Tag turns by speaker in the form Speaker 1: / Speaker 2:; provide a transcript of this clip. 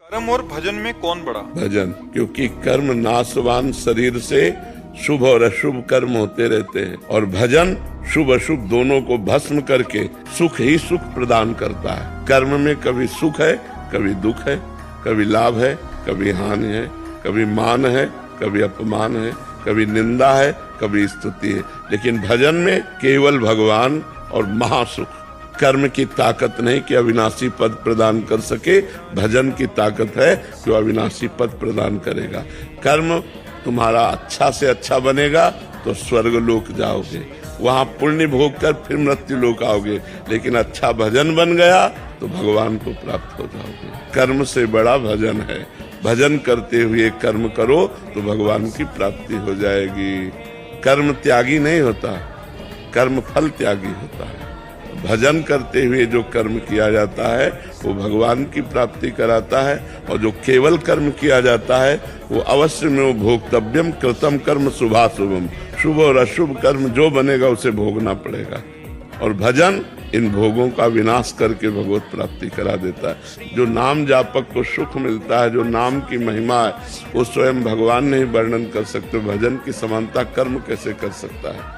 Speaker 1: कर्म और भजन में कौन बड़ा?
Speaker 2: भजन, क्योंकि कर्म नाशवान शरीर से शुभ और अशुभ कर्म होते रहते हैं, और भजन शुभ अशुभ दोनों को भस्म करके सुख ही सुख प्रदान करता है। कर्म में कभी सुख है, कभी दुख है, कभी लाभ है, कभी हानि है, कभी मान है, कभी अपमान है, कभी निंदा है, कभी स्तुति है, लेकिन भजन में केवल भगवान और महासुख। कर्म की ताकत नहीं कि अविनाशी पद प्रदान कर सके, भजन की ताकत है कि अविनाशी पद प्रदान करेगा। कर्म तुम्हारा अच्छा से अच्छा बनेगा तो स्वर्ग लोक जाओगे, वहां पुण्य भोग कर फिर मृत्यु लोक आओगे, लेकिन अच्छा भजन बन गया तो भगवान को प्राप्त हो जाओगे। कर्म से बड़ा भजन है, भजन करते हुए कर्म करो तो भगवान की प्राप्ति हो जाएगी। कर्म त्यागी नहीं होता, कर्म फल त्यागी होता है। भजन करते हुए जो कर्म किया जाता है वो भगवान की प्राप्ति कराता है, और जो केवल कर्म किया जाता है वो अवश्य में वो भोक्तव्यम कृतम कर्म शुभाशुभम, शुभ और अशुभ कर्म जो बनेगा उसे भोगना पड़ेगा। और भजन इन भोगों का विनाश करके भगवत प्राप्ति करा देता है। जो नाम जापक को सुख मिलता है, जो नाम की महिमा है, वो स्वयं भगवान नहीं वर्णन कर सकते। भजन की समानता कर्म कैसे कर सकता है?